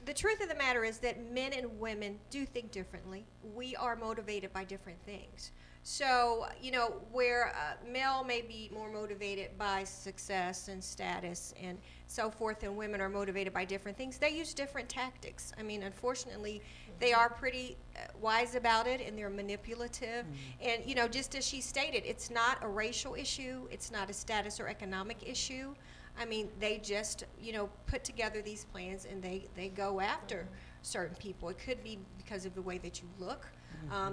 The truth of the matter is that men and women do think differently. We are motivated by different things. So, where a male may be more motivated by success and status and so forth, and women are motivated by different things, they use different tactics. I mean, unfortunately, they are pretty wise about it, and they're manipulative. And, just as she stated, it's not a racial issue, it's not a status or economic issue. I mean, they just, put together these plans, and they go after certain people. It could be because of the way that you look,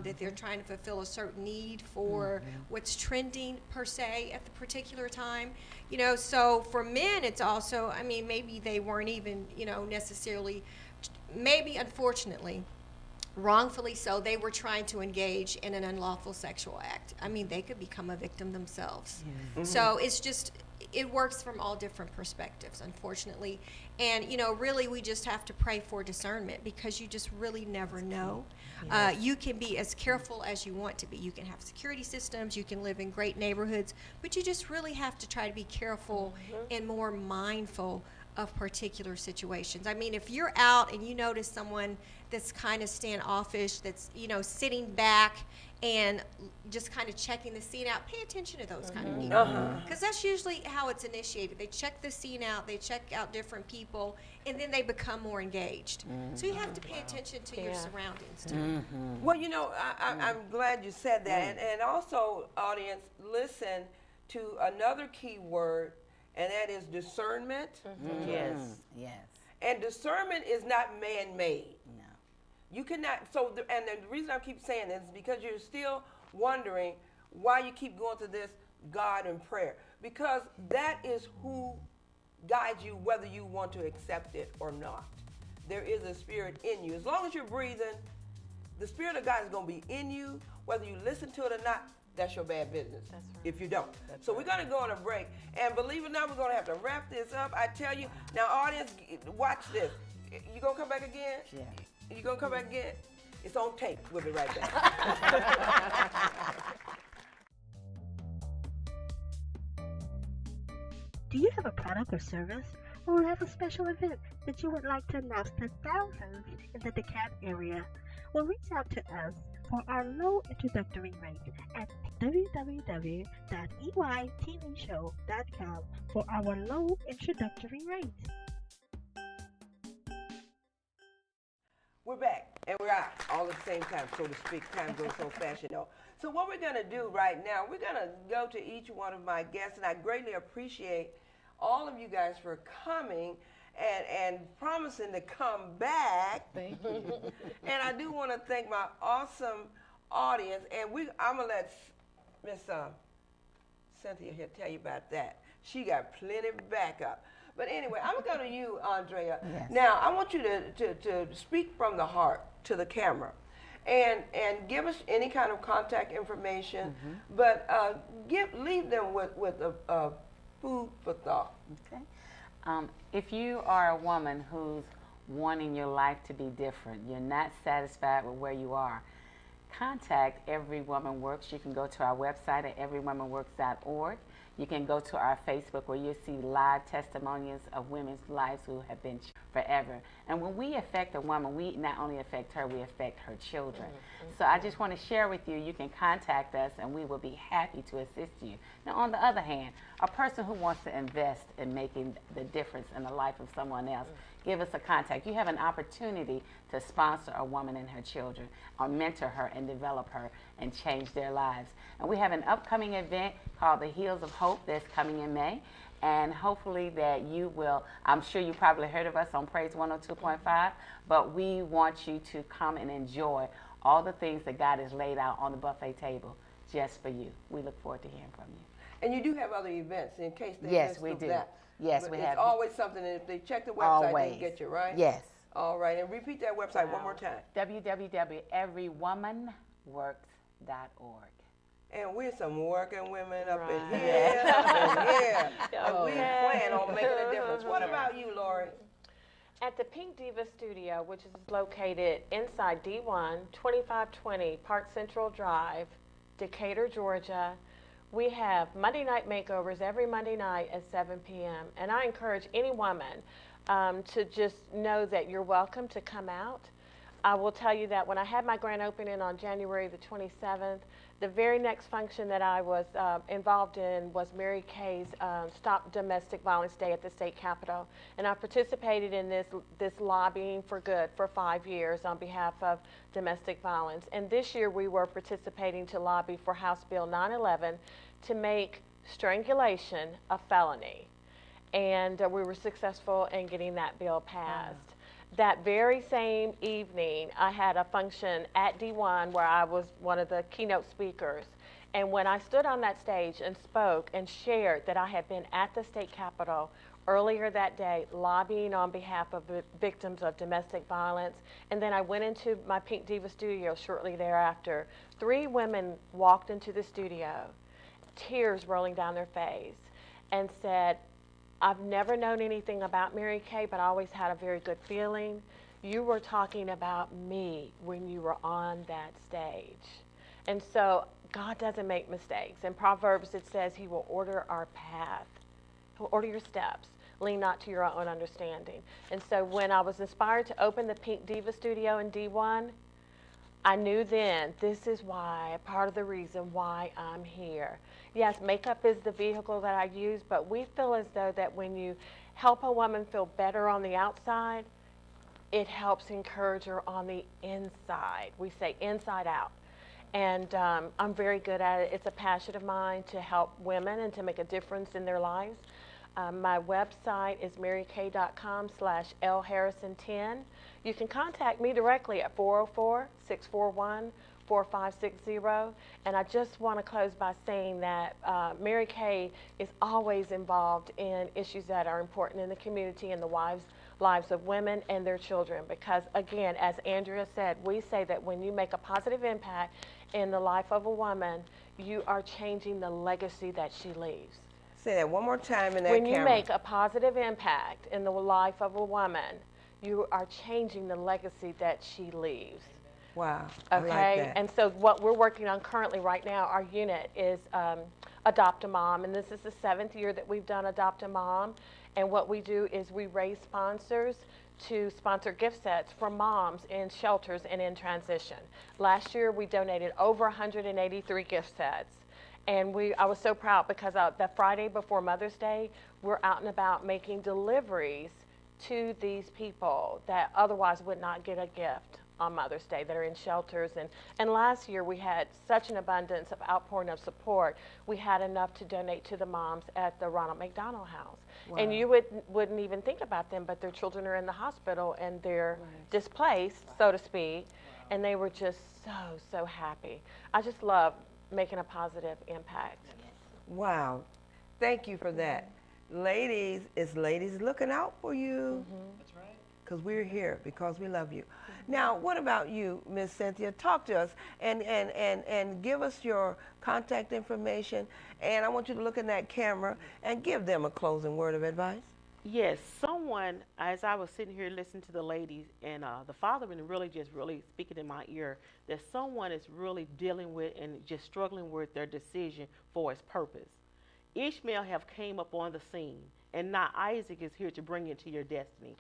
that they're trying to fulfill a certain need for what's trending per se at the particular time. So for men, it's also, I mean, maybe they weren't even, necessarily, maybe unfortunately, wrongfully so, they were trying to engage in an unlawful sexual act. I mean, they could become a victim themselves. So it's just, it works from all different perspectives, unfortunately. And, really we just have to pray for discernment, because you just really never know. You can be as careful as you want to be. You can have security systems, you can live in great neighborhoods, but you just really have to try to be careful and more mindful of particular situations. I mean, if you're out and you notice someone that's kind of standoffish, that's, sitting back and just kind of checking the scene out, pay attention to those kind of people. Because that's usually how it's initiated. They check the scene out, they check out different people, and then they become more engaged. So you have to pay attention to your surroundings, too. Well, I'm glad you said that. And also, audience, listen to another key word, and that is discernment. Yes. And discernment is not man-made. No. You cannot, and the reason I keep saying this is because you're still wondering why you keep going to this God in prayer. Because that is who guides you, whether you want to accept it or not. There is a spirit in you. As long as you're breathing, the spirit of God is going to be in you, whether you listen to it or not. That's your bad business. That's right. If you don't. So we're going to go on a break. And believe it or not, we're going to have to wrap this up. I tell you. Now, audience, watch this. You going to come back again? Yeah. You going to come back again? It's on tape. We'll be right back. Do you have a product or service, or have a special event that you would like to announce to thousands in the DeKalb area? Well, reach out to us for our low introductory rate at www.eytvshow.com for our low introductory rate. We're back, and we're out all at the same time, so to speak. Time goes so fast, So what we're going to do right now, we're going to go to each one of my guests, and I greatly appreciate all of you guys for coming and promising to come back. Thank you. And I do want to thank my awesome audience, and I'm going to let Miss Cynthia here tell you about that. She got plenty of backup. But anyway, I'm going to go to you, Andrea. Yes. Now, I want you to speak from the heart to the camera and give us any kind of contact information, but leave them with a food for thought. Okay. If you are a woman who's wanting your life to be different, you're not satisfied with where you are, contact Every Woman Works. You can go to our website at everywomanworks.org. You can go to our Facebook where you'll see live testimonials of women's lives who have been forever. And when we affect a woman, we not only affect her, we affect her children. So I just want to share with you, you can contact us and we will be happy to assist you. Now, on the other hand, a person who wants to invest in making the difference in the life of someone else, give us a contact. You have an opportunity to sponsor a woman and her children, or mentor her and develop her and change their lives. And we have an upcoming event called the Heels of Hope that's coming in May. And hopefully that you will, I'm sure you probably heard of us on Praise 102.5, but we want you to come and enjoy all the things that God has laid out on the buffet table just for you. We look forward to hearing from you. And you do have other events in case they Yes, missed we of do. that. Yes, But we it's have. always something, and if they check the website, Always. they can get you, right? Yes. All right, and repeat that website one more time. www.everywomanworks.org. And we're some working women up in Right. here, up in here. And we Okay. plan on making a difference. What about you, Lori? At the Pink Diva Studio, which is located inside D1, 2520 Park Central Drive, Decatur, Georgia, we have Monday night makeovers every Monday night at 7 p.m. And I encourage any woman to just know that you're welcome to come out. I will tell you that when I had my grand opening on January the 27th, the very next function that I was involved in was Mary Kay's Stop Domestic Violence Day at the state capitol. And I participated in this lobbying for good for 5 years on behalf of domestic violence. And this year we were participating to lobby for House Bill 911 to make strangulation a felony. And we were successful in getting that bill passed. That very same evening, I had a function at D1 where I was one of the keynote speakers. And when I stood on that stage and spoke and shared that I had been at the state capitol earlier that day lobbying on behalf of victims of domestic violence, and then I went into my Pink Diva studio shortly thereafter, 3 women walked into the studio, tears rolling down their face, and said, I've never known anything about Mary Kay, but I always had a very good feeling. You were talking about me when you were on that stage. And so God doesn't make mistakes. In Proverbs it says he will order our path. He'll order your steps. Lean not to your own understanding. And so when I was inspired to open the Pink Diva studio in D1, I knew then this is why, part of the reason why I'm here. Yes, makeup is the vehicle that I use, but we feel as though that when you help a woman feel better on the outside, it helps encourage her on the inside. We say inside out. And I'm very good at it. It's a passion of mine to help women and to make a difference in their lives. My website is marykay.com/lharrison10. You can contact me directly at 404-641-4560. And I just want to close by saying that Mary Kay is always involved in issues that are important in the community and the lives of women and their children. Because again, as Andrea said, we say that when you make a positive impact in the life of a woman, you are changing the legacy that she leaves. Say that one more time in that When camera. you make a positive impact in the life of a woman, you are changing the legacy that she leaves. Wow. Okay, I like that. and so what we're working on currently right now, our unit is Adopt a Mom, and this is the 7th year that we've done Adopt a Mom. And what we do is we raise sponsors to sponsor gift sets for moms in shelters and in transition. Last year we donated over 183 gift sets. And I was so proud because the Friday before Mother's Day, we're out and about making deliveries to these people that otherwise would not get a gift on Mother's Day that are in shelters. And last year we had such an abundance of outpouring of support. We had enough to donate to the moms at the Ronald McDonald House. Wow. And you wouldn't even think about them, but their children are in the hospital and they're displaced, so to speak, and they were just so happy. I just love making a positive impact. Wow. Thank you for that. Ladies, it's ladies looking out for you. That's right. Because we're here because we love you. Now, what about you, Miss Cynthia? Talk to us and give us your contact information. And I want you to look in that camera and give them a closing word of advice. Yes, someone, as I was sitting here listening to the ladies and the father and really speaking in my ear, that someone is really dealing with and just struggling with their decision for its purpose. Ishmael have came up on the scene, and now Isaac is here to bring it to your destiny.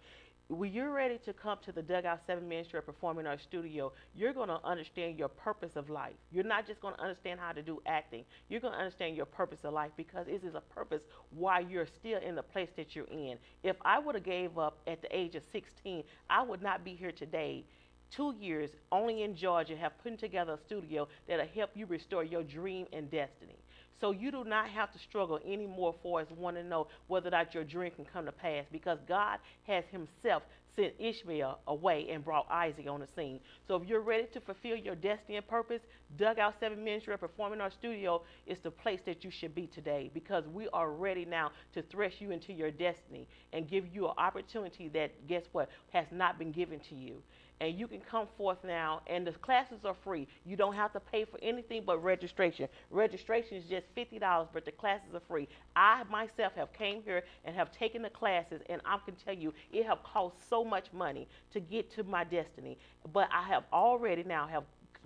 When you're ready to come to the Dugout 7 Ministry of Performing Arts Studio, you're going to understand your purpose of life. You're not just going to understand how to do acting. You're going to understand your purpose of life because it is a purpose why you're still in the place that you're in. If I would have gave up at the age of 16, I would not be here today. 2 years only in Georgia have put together a studio that'll help you restore your dream and destiny. So you do not have to struggle anymore for us want to know whether or not your dream can come to pass because God has himself sent Ishmael away and brought Isaac on the scene. So if you're ready to fulfill your destiny and purpose, Dugout 7 Ministry of Performing Arts Studio is the place that you should be today because we are ready now to thrust you into your destiny and give you an opportunity that, guess what, has not been given to you. And you can come forth now, and the classes are free. You don't have to pay for anything but registration. Registration is just $50, but the classes are free. I myself have came here and have taken the classes, and I can tell you it have cost so much money to get to my destiny. But I have already now have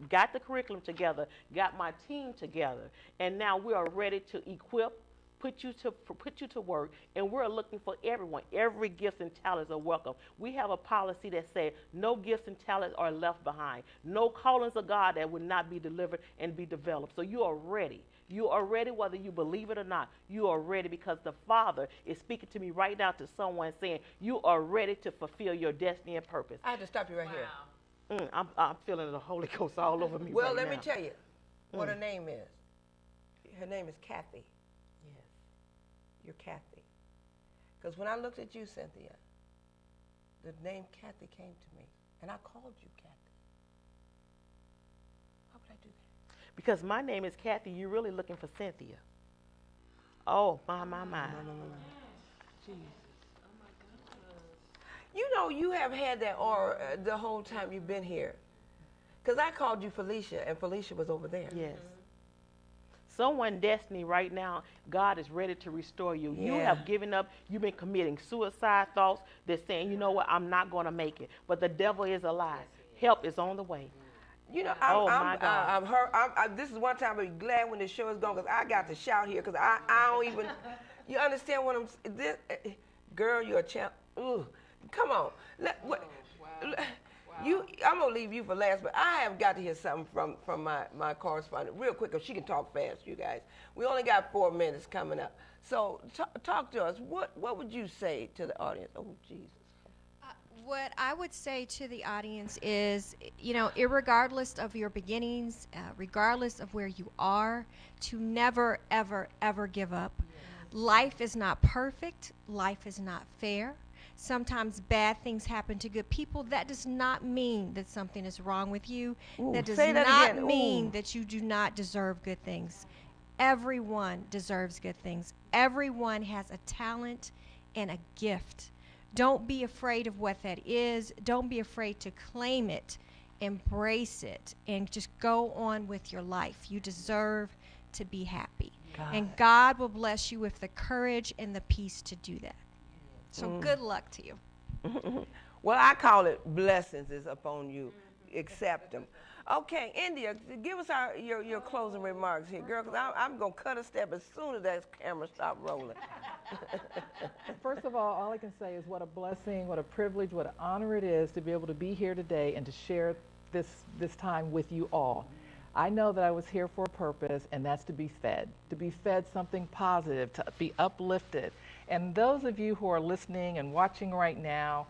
got the curriculum together, got my team together, and now we are ready to equip, put you to work, and we're looking for everyone. Every gift and talents are welcome. We have a policy that says no gifts and talents are left behind. No callings of God that would not be delivered and be developed. So you are ready. You are ready whether you believe it or not. You are ready because the Father is speaking to me right now to someone saying you are ready to fulfill your destiny and purpose. I have to stop you right here. I'm feeling the Holy Ghost all over me Well, right let now. me tell you what her name is. Her name is Kathy. Yes. You're Kathy. Because when I looked at you, Cynthia, the name Kathy came to me, and I called you Kathy. Why would I do that? Because my name is Kathy, you're really looking for Cynthia. Oh, my. You know, you have had that aura the whole time you've been here. Because I called you Felicia, and Felicia was over there. Yes. Someone destiny right now, God is ready to restore you. You Yeah. have given up. You've been committing suicide thoughts. They're saying, you know what, I'm not going to make it. But the devil is a lie. Help is on the way. You know, my God. this is one time I'll be glad when the show is gone because I got to shout here because I don't even, you understand what girl, you're a champ. Ooh, come on. I'm going to leave you for last, but I have got to hear something from my correspondent real quick because she can talk fast, you guys. We only got 4 minutes coming up. So talk to us. What would you say to the audience? Oh, Jesus. What I would say to the audience is, you know, irregardless of your beginnings, regardless of where you are, to never, ever, ever give up. Life is not perfect. Life is not fair. Sometimes bad things happen to good people. That does not mean that something is wrong with you. Ooh, that does say that not again. mean Ooh. that you do not deserve good things. Everyone deserves good things. Everyone has a talent and a gift. Don't be afraid of what that is. Don't be afraid to claim it, embrace it, and just go on with your life. You deserve to be happy. And God will bless you with the courage and the peace to do that. So good luck to you. Well, I call it blessings is upon you. Accept them. Okay, India, give us your closing remarks here, girl, because I'm going to cut a step as soon as that camera stops rolling. First of all I can say is what a blessing, what a privilege, what an honor it is to be able to be here today and to share this time with you all. I know that I was here for a purpose, and that's to be fed something positive, to be uplifted. And those of you who are listening and watching right now,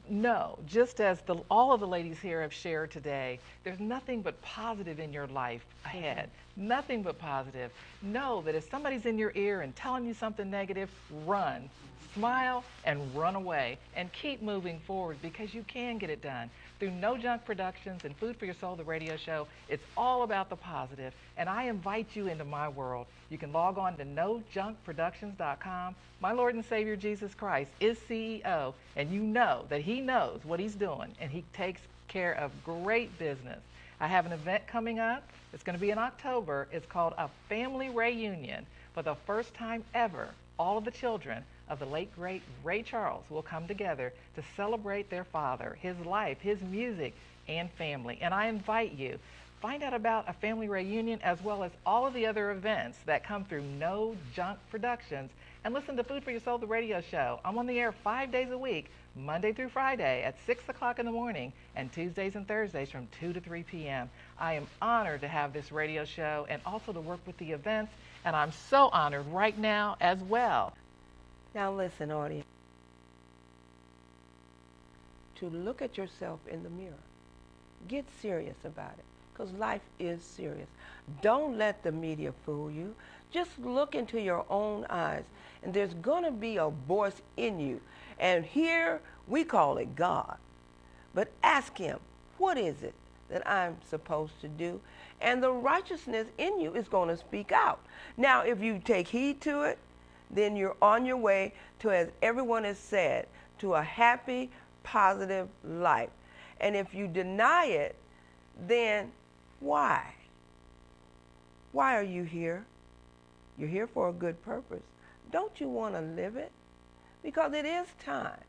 know, just as all of the ladies here have shared today, there's nothing but positive in your life ahead. Nothing but positive. Know that if somebody's in your ear and telling you something negative, run. Smile and run away and keep moving forward because you can get it done. Through No Junk Productions and Food for Your Soul, the radio show, it's all about the positive, and I invite you into my world. You can log on to nojunkproductions.com. My Lord and Savior Jesus Christ is CEO, and you know that he knows what he's doing, and he takes care of great business. I have an event coming up. It's going to be in October. It's called a family reunion. For the first time ever, all of the children of the late, great Ray Charles will come together to celebrate their father, his life, his music, and family. And I invite you, find out about a family reunion as well as all of the other events that come through No Junk Productions, and listen to Food for Your Soul, the radio show. I'm on the air 5 days a week, Monday through Friday at 6 o'clock in the morning, and Tuesdays and Thursdays from 2 to 3 p.m. I am honored to have this radio show and also to work with the events, and I'm so honored right now as well. Now listen, audience. To look at yourself in the mirror. Get serious about it, because life is serious. Don't let the media fool you. Just look into your own eyes, and there's going to be a voice in you. And here we call it God. But ask him, what is it that I'm supposed to do? And the righteousness in you is going to speak out. Now, if you take heed to it, then you're on your way to, as everyone has said, to a happy, positive life. And if you deny it, then why? Why are you here? You're here for a good purpose. Don't you want to live it? Because it is time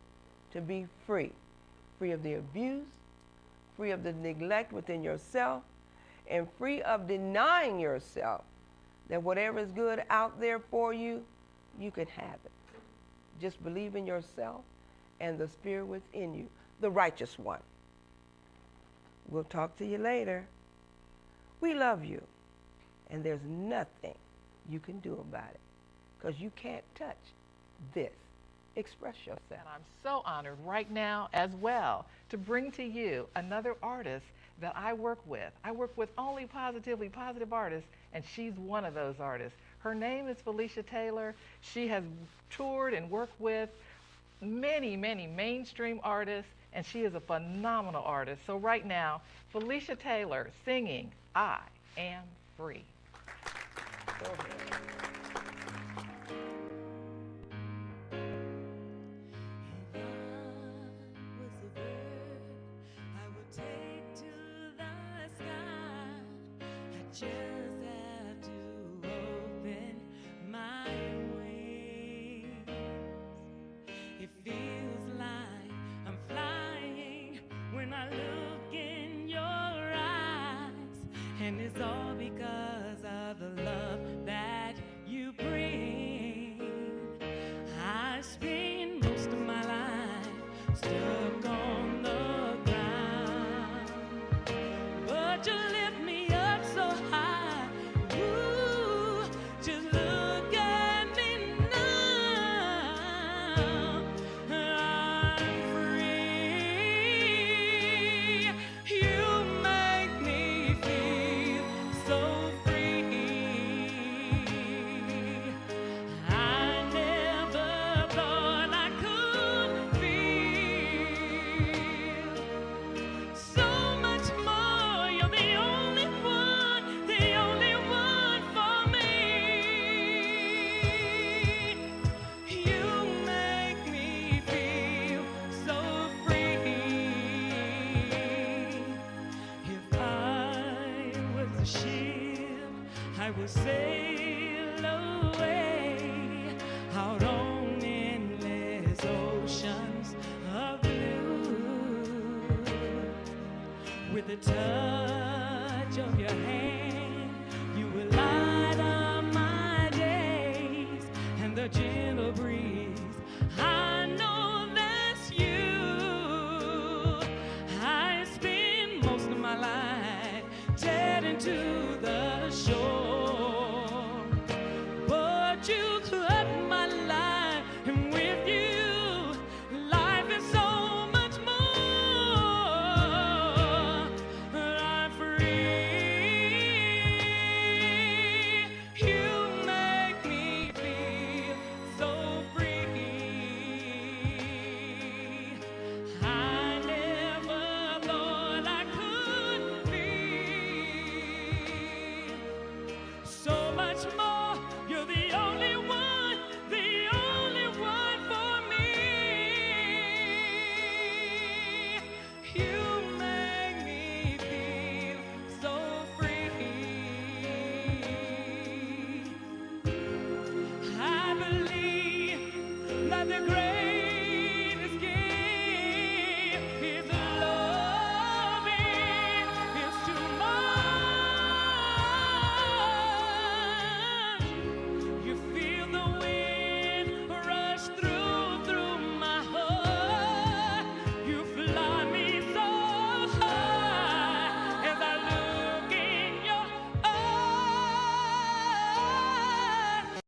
to be free. Free of the abuse, free of the neglect within yourself, and free of denying yourself that whatever is good out there for you, you can have it. Just believe in yourself and the Spirit within you, the righteous one. We'll talk to you later. We love you, and there's nothing you can do about it because you can't touch this. Express yourself. And I'm so honored right now as well to bring to you another artist that I work with. I work with only positively positive artists, and she's one of those artists. Her name is Felicia Taylor. She has toured and worked with many, many mainstream artists, and she is a phenomenal artist. So right now, Felicia Taylor singing I Am Free. Go ahead. Just have to open my wings. It feels like I'm flying when I look in your eyes, and it's all because of the love that you bring. I spend most of my life stuck on the ground, but you lift me up so high. Ooh, just look at me now. I'm free. You make me feel so free. I never thought I could feel so much more. You're the only one for me. You make me feel so free. If I was a ship, I would sail away out on endless oceans of blue. With the touch of your hand, you will light up my days, and the gentle breeze, I know that's you. I spend most of my life tethered to the shore, but you cut my life, and with you, life is so much more. I'm free. You make me feel so free. I never thought I could feel so much more. You're the only one for me. You make me feel so free. I believe that the great